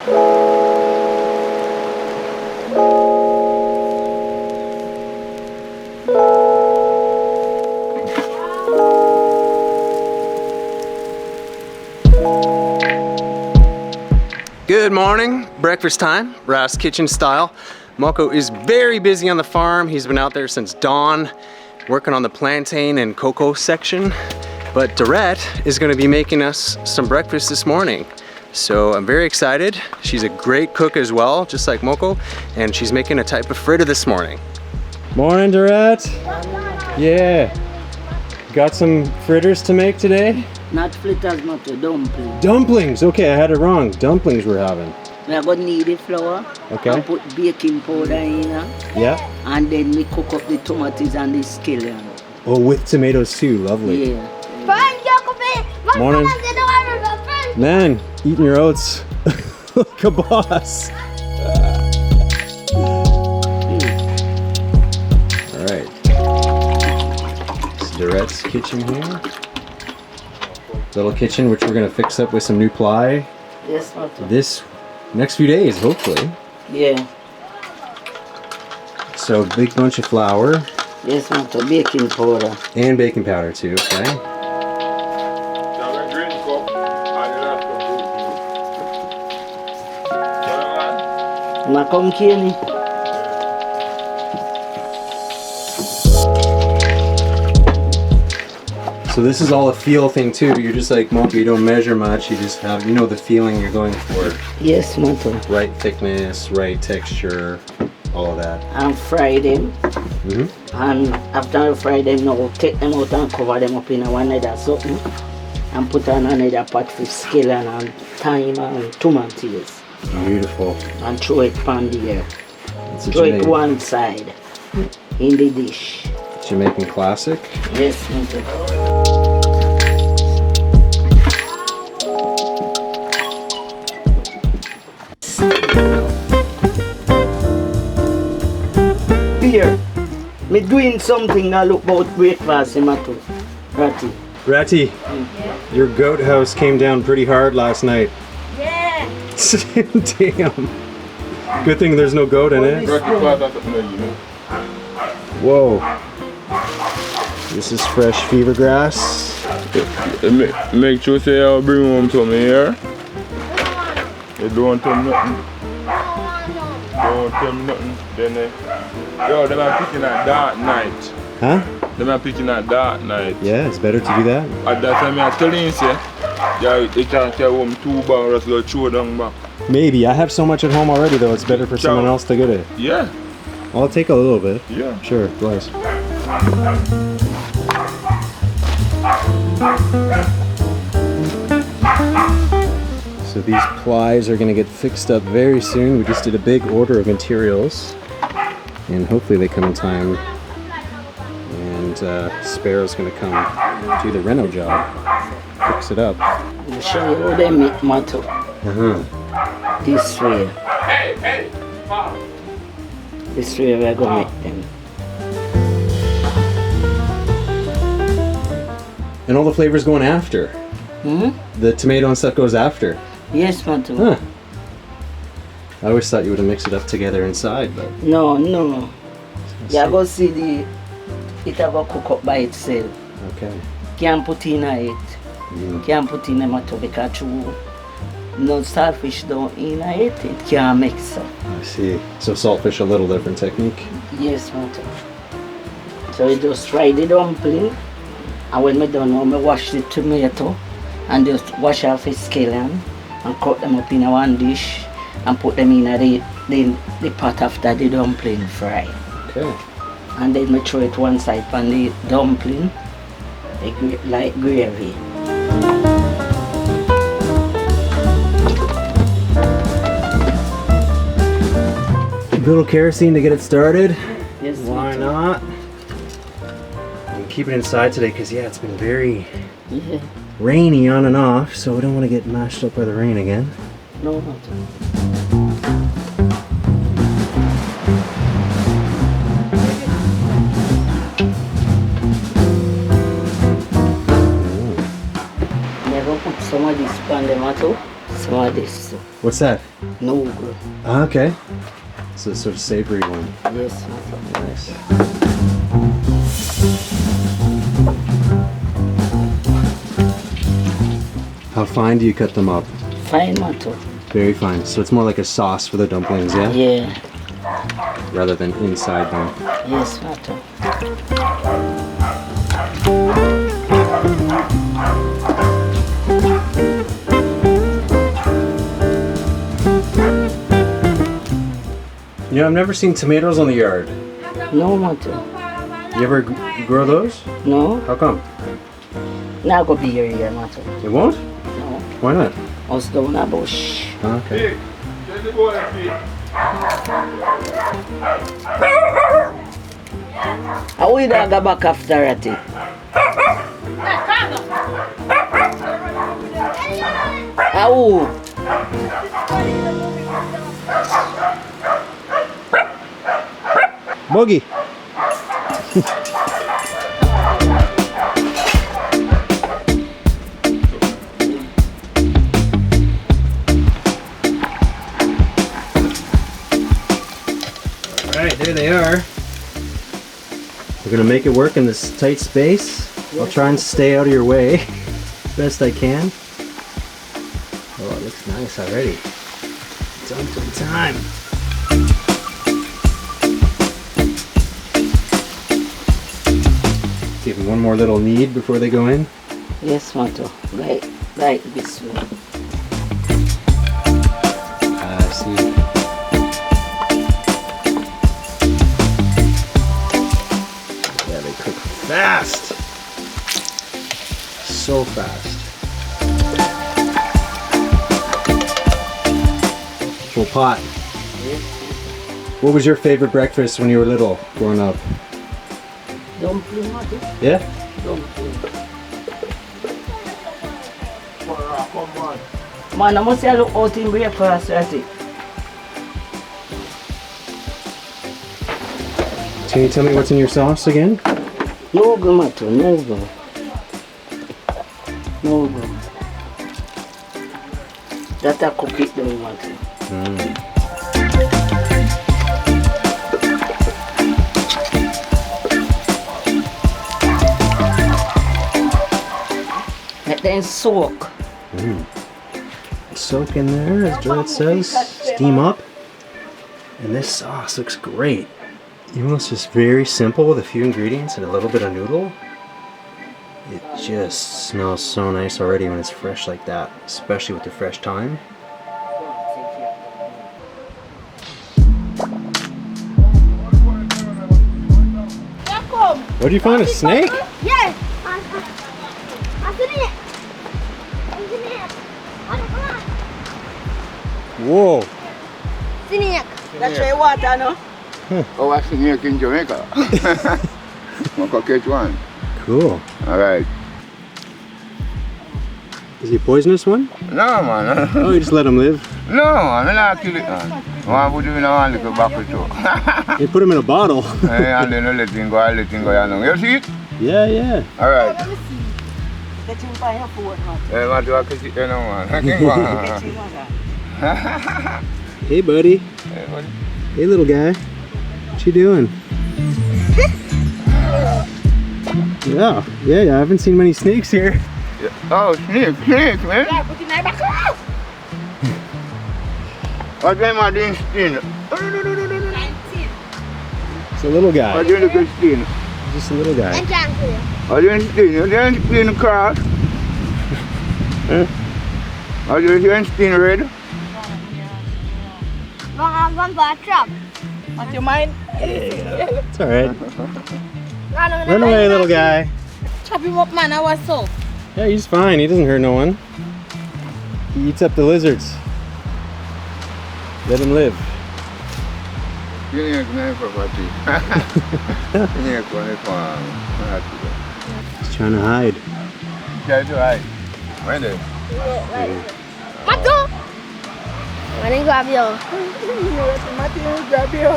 Good morning, breakfast time, RASTA kitchen style. Mokko is very busy on the farm. He's been out there since dawn, working on the plantain and cocoa section. But Doret is gonna be making us some breakfast this morning. So I'm very excited. She's a great cook as well, just like Mokko, and she's making a type of fritter this morning. Morning, Doret. Yeah. Got some fritters to make today? Not fritters, not dumplings. Dumplings, okay, I had it wrong. Dumplings we're having. We are going to need the flour. Okay. And put baking powder in. Yeah. And then we cook up the tomatoes and the scallion. Oh, with tomatoes too, lovely. Yeah. Morning. Man, eating your oats like a boss. All right. It's Doret's kitchen here. Little kitchen, which we're gonna fix up with some new ply. Yes, Motto. This next few days, hopefully. Yeah. So big bunch of flour. Yes, Motto. Baking powder. And baking powder too, okay? Macom Kenny. So this is all a feel thing too. You're just like Mokko, you don't measure much. You just have, you know, the feeling you're going for. Yes, Motto. Right thickness, right texture, all of that. And fry them. And after I fry them, now take them out and cover them up in another something. And put on another pot for scallion and thyme and tomatoes. Beautiful. And throw it on the air. Throw it one side in the dish. Jamaican classic. Yes, Motto. Here, me doing something that look about breakfast, Motto. Ratty. Ratty, your goat house came down pretty hard last night. Yeah. Damn. Good thing there's no goat in it. Whoa. This is fresh fever grass. Make sure say I'll bring home some here. You don't tell me nothing. Don't tell me nothing. Then yo, them are picking at dark night. Huh? Them are picking at dark night. Yeah, it's better to do that. At that time I tell you, say, yeah, you can't carry home 2 barrels, go throw down back. Maybe. I have so much at home already though, it's better for someone else to get it. Yeah. I'll take a little bit. Yeah. Sure, bless. So these plies are going to get fixed up very soon. We just did a big order of materials and hopefully they come in time. And Sparrow's going to come do the reno job, fix it up. I'll show you how they make Motto. This way. This way we're going to make them. And all the flavors going after. The tomato and stuff goes after. Yes, Motto. Huh. I always thought you would have mixed it up together inside, but... No. You go see it have a cook up by itself. Okay. Can't put in it. Can't put in a Motto because no saltfish don't in it can't mix up. I see. So saltfish a little different technique? Yes, Motto. So you just fry the dumpling. And when I done now, I wash the tomato and just wash off the scallion and cut them up in a one dish and put them in the pot after the dumpling fry. Okay. And then I throw it one side on the dumpling like gravy. A little kerosene to get it started. Yes, Why not? Keep it inside today because yeah, it's been very rainy on and off, so we don't want to get mashed up by the rain again. No. Never put some of this on the Motto, some of this. What's that? No good. Okay. So it's sort of savory one. Yes, Nice. How fine do you cut them up? Fine, Mato. Very fine. So it's more like a sauce for the dumplings, yeah? Yeah. Rather than inside them. Yes, Mato. You know, I've never seen tomatoes on the yard. No, Mato. You ever grow those? No. How come? Now go be here, Mato. It won't? No. Why not? Us down a bush. Okay. How we dog go back after it? How? Boogie. Alright, there they are. We're gonna make it work in this tight space. I'll try and stay out of your way best I can. Oh, it looks nice already. Dumpling time. Give them one more little knead before they go in. Yes, Mato. Right this way. I see. Yeah, they cook fast. So fast. Full pot. Yes. What was your favorite breakfast when you were little, growing up? Dumpling, Mato. Yeah? Dumpling. Man, I must say I look out in breakfast, I think. Can you tell me what's in your sauce again? No go, Mato. No go. No go. That I cook it down, Mato. Let them soak. Soak in there, as Doret says. Steam up. And this sauce looks great. Even though it's just very simple with a few ingredients and a little bit of noodle, it just smells so nice already when it's fresh like that, especially with the fresh thyme. Where'd you find a snake? Yes. I seen it. Whoa. Seen it. That's why water, no? Oh, I snake in Jamaica. Mokko catch one. Cool. Alright. Is he a poisonous one? No, man. Oh, you just let him live? No, man. I don't kill it, man. One put him in one little bucket too. You put him in a bottle. And then let him go, you know. You see it? Yeah, yeah. Alright. Get him by your foot, Mato. Hey, man, do I catch it, you know, man. I can't go on. Get him, Mato. Hey, buddy. Hey, buddy. Hey, little guy. What you doing? Yeah, I haven't seen many snakes here. Yeah. Oh, snake, man. What am I doing, Stin? It's a little guy. What do you look at Stin? Just a little guy. What do you Stin? You didn't Stin cross? What do you Stin red? I'm going to trap. What you mind? It's alright. Run away, little guy. Chop him up, man. I was so. Yeah, he's fine. He doesn't hurt no one. He eats up the lizards. Let him live. You ain't going to property. You ain't going to farm. He's trying to hide. Try to hide. When they? Mato! I'm going to grab you. Grab you.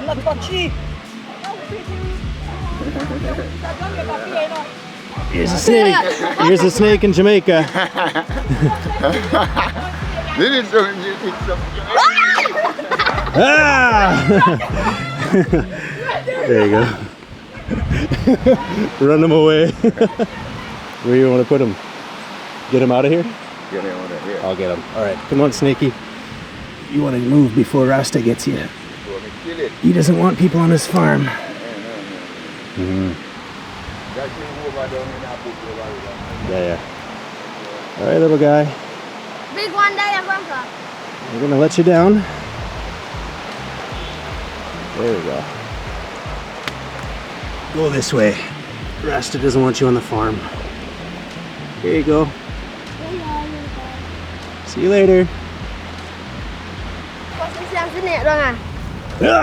Not touchy. Here's a snake. Here's a snake in Jamaica. This is so. Ah! There you go. Run them away. Where do you want to put him? Get him out of here? Get him out of here. I'll get him. All right, come on, Snaky. You want to move before Rasta gets you. Kill it. He doesn't want people on his farm. Yeah. All right, little guy. Big one there, Grandpa. We're gonna let you down. There we go. Go this way. Rasta doesn't want you on the farm. Here you go. See you later. Có xin xem xin nhẹ rồi à? Yeah.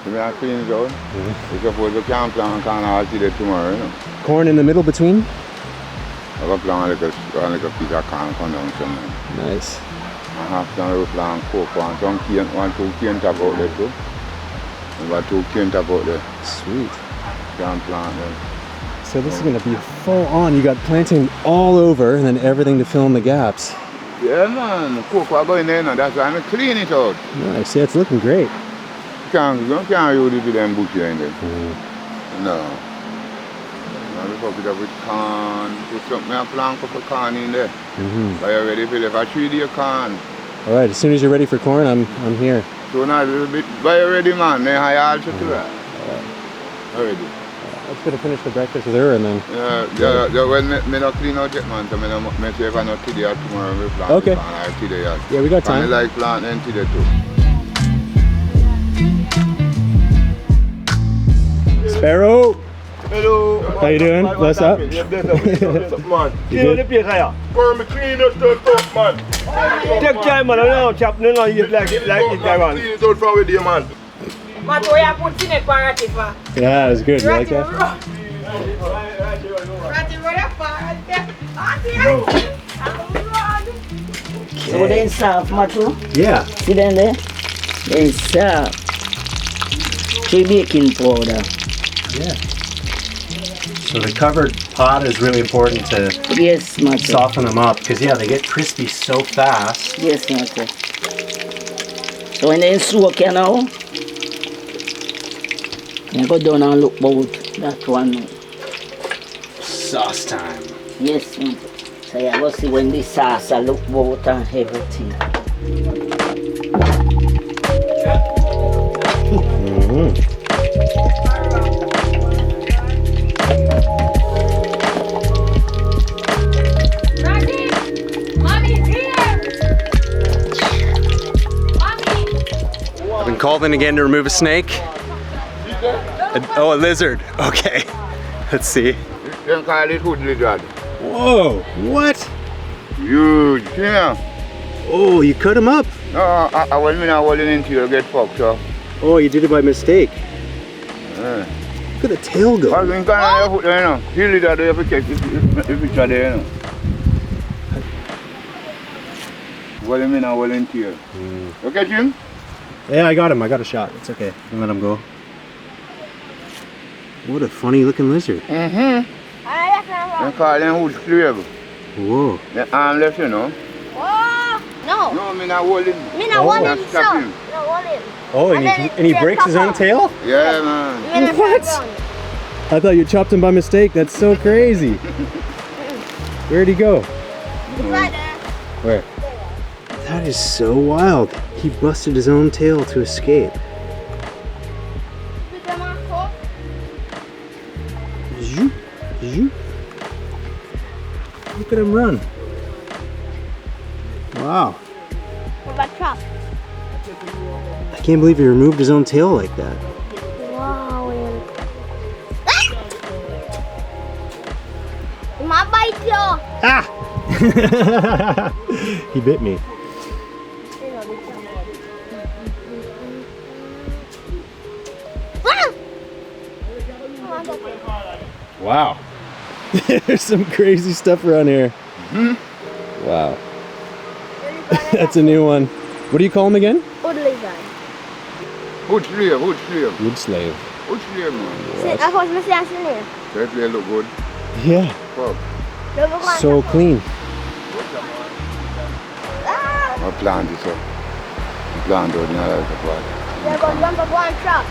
We are clean it out. We suppose we can't plant corn all today tomorrow, you know. Corn in the middle between? I got plant like a piece of corn come down somewhere. Nice. I have to plant cocoa and some cane, 1-2 cane top out there too. About 2 cane top out there. Sweet. Can't plant them. So this is gonna be full on. You got planting all over and then everything to fill in the gaps. Yeah man, cocoa going there now, that's why I'm clean it out. Nice, yeah, it's looking great. You can't use it with them bushes in there. No. Now we put it up with corn, put something and plant a couple of corn in there. But you're ready for it. For 3 day corn. All right, as soon as you're ready for corn, I'm here. So now a little bit, but you're ready man, then I also to that. Already. Let's go to finish the breakfast with her and then... Yeah, when me not clean out yet man, so me say if I not today or tomorrow we plant. Okay. Today, yeah, we got time. I like planting today too. Sparrow! Hello. How you doing? What's up? Man. You good? Clean up the top, man. Take time, man. I don't chop no like it, man. Clean it out from with you, man. Yeah, it was good. You like that? So they soft, Matu. Yeah. See them there? They soft. 3 baking powder. Yeah. So the covered pot is really important to Yes, Matu. soften them up because yeah, they get crispy so fast. Yes, Matu. So when they soak you now, you go down and look about that one. Sauce time. Yes, Matu. So you go see when the sauce look about and everything. I've been called in again to remove a snake. Oh, a lizard. Okay. Let's see. Then call it hood lizard. Whoa, what? Huge, see now? Oh, you cut him up? No, when me not holding into you, get fucked, so. Oh, you did it by mistake. Yeah. Look at the tail go. Because when you can't put there, you know, he lizard, you have to check if it's there, you know. What do you mean not holding into you? You catch him? Yeah, I got him. I got a shot. It's okay. Don't let him go. What a funny looking lizard. You call them hood slave. Whoa. The arm left, you know. Oh, no. No, me not holding. Me not want him, Stop so. him. No, want him. Oh, and he breaks his own tail? Yeah, man. What? I thought you chopped him by mistake. That's so crazy. Where'd he go? Right there. Where? That is so wild. He busted his own tail to escape. Zoop, zoop. Look at him run. Wow. What about chop? I can't believe he removed his own tail like that. Wow. My bite you. Ah! He bit me. Wow. There's some crazy stuff around here. Wow. That's a new one. What do you call him again? Wood slave, wood slave. Wood slave. Wood slave, man. See, I was missing a name. That place look good. Yeah. Fuck. So clean. I plant it up. I plant out in the pot. They're going to jump up one truck.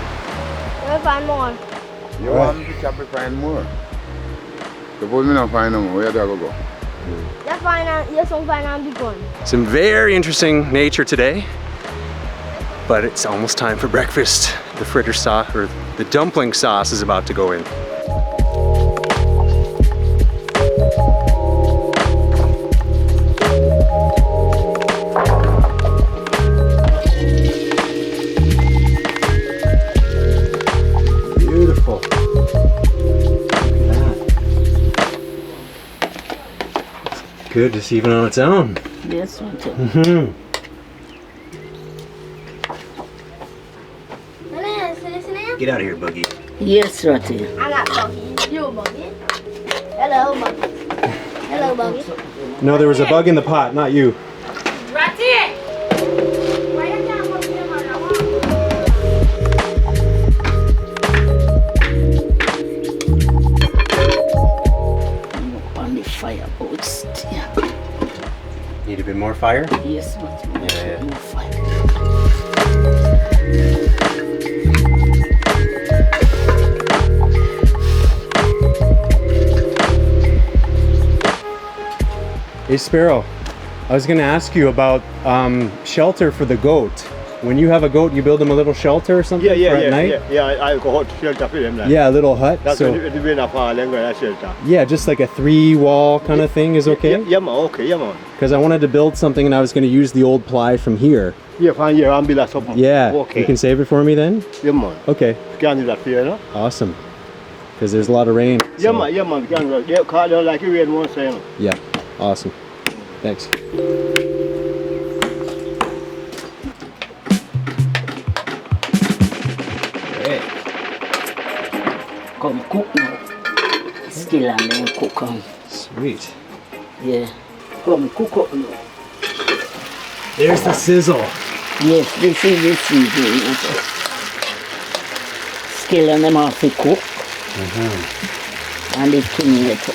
We'll find more. You want me to chop it, find more? Suppose me not find no more, where do I go? Let's find out, you're some find out big one. Some very interesting nature today, but it's almost time for breakfast. The fritter sauce, or the dumpling sauce, is about to go in. Beautiful. Look at that. It's good, just even on its own. Yes, Motto. Mm-hmm. Get out of here, Boogie. Yes, Ratty. I'm not Buggy. You Buggy. Hello, Buggy. Hello, Buggy. No, there was a bug in the pot, not you. Ratty! Why you can't put him on the I'm on the fire boat still. Need a bit more fire? Yes, Motto. Yeah. More fire. Hey Sparrow, I was gonna ask you about shelter for the goat. When you have a goat, you build them a little shelter or something for at night? Yeah, I go hot shelter for them. Like. Yeah, a little hut. That's So, when it be enough for them go shelter. yeah, just like a 3-wall kind of thing is okay? Yeah, man, okay, yeah, man. Because I wanted to build something and I was gonna use the old ply from here. Yeah, fine, yeah, and be like something. Yeah, Okay. you can save it for me then? Yeah, man. Okay, Can do that for you, no? awesome. Because there's a lot of rain. Yeah, so- man, yeah, man, can do that. Yeah, call them like you read one saying. Yeah, awesome. Thanks. Great. Come cook now. Still and then cook on. Sweet. Yeah. Come cook up now. There's the sizzle. Yes, this is the season. Scale on them off to cook. And the thing later.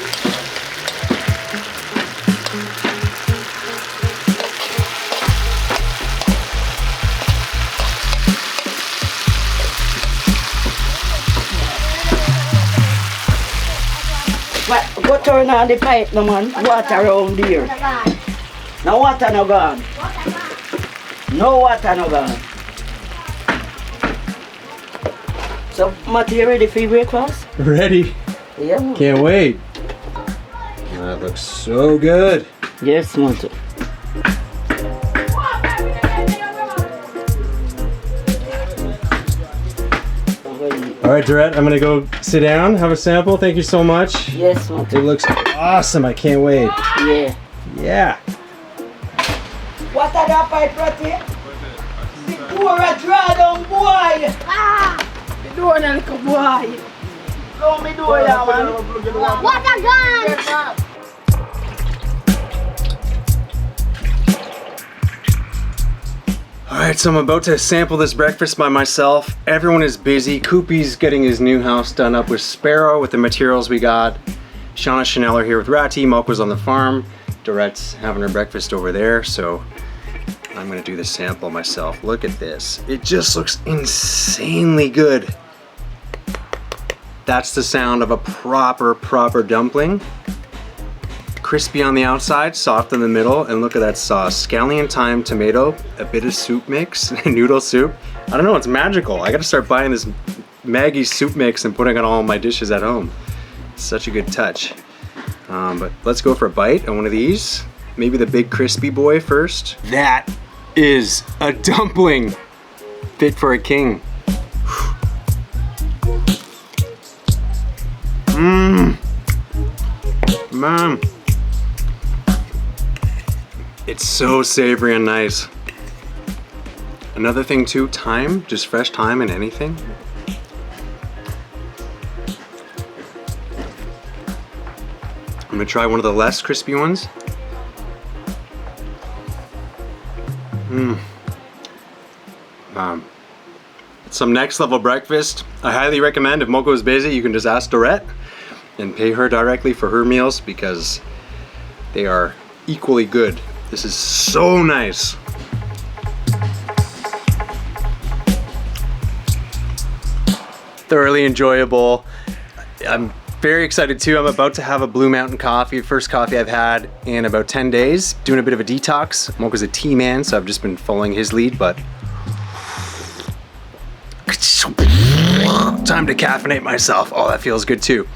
What? Go turn on the pipe, no man. Water around here. No water no gone. No water no gone. So, Matty, you ready for your breakfast? Ready? Yeah. Can't wait. That looks so good. Yes, Matty. All right, Doret, I'm gonna go sit down, have a sample. Thank you so much. Yes, Matty. It looks awesome. I can't wait. Yeah. Yeah. What are that pipe, Matty? The door a draw down, boy. The door na little boy. Blow me door, yeah, man. What a gun! All right, so I'm about to sample this breakfast by myself. Everyone is busy. Coopy's getting his new house done up with Sparrow with the materials we got. Shauna Chanel are here with Ratty. Mokko's on the farm. Doret's having her breakfast over there, so I'm gonna do the sample myself. Look at this. It just looks insanely good. That's the sound of a proper dumpling. Crispy on the outside, soft in the middle, and look at that sauce. Scallion thyme tomato, a bit of soup mix, noodle soup. I don't know, it's magical. I gotta start buying this Maggi soup mix and putting it on all my dishes at home. It's such a good touch. But let's go for a bite on one of these. Maybe the big crispy boy first. That is a dumpling fit for a king. Mmm. Man. It's so savory and nice. Another thing too, thyme, just fresh thyme in anything. I'm gonna try one of the less crispy ones. Mmm. some next level breakfast. I highly recommend, if Mokko's busy, you can just ask Doret and pay her directly for her meals because they are equally good. This is so nice. Thoroughly enjoyable. I'm very excited too. I'm about to have a Blue Mountain coffee, first coffee I've had in about 10 days. Doing a bit of a detox. Mokko's a tea man, so I've just been following his lead, but time to caffeinate myself. Oh, that feels good too.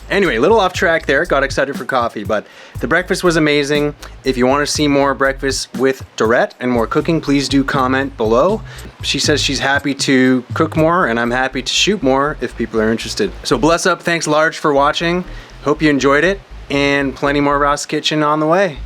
Anyway, a little off track there, got excited for coffee, but the breakfast was amazing. If you want to see more breakfast with Doret and more cooking, please do comment below. She says she's happy to cook more and I'm happy to shoot more if people are interested. So bless up, thanks large for watching. Hope you enjoyed it and plenty more RASTA Kitchen on the way.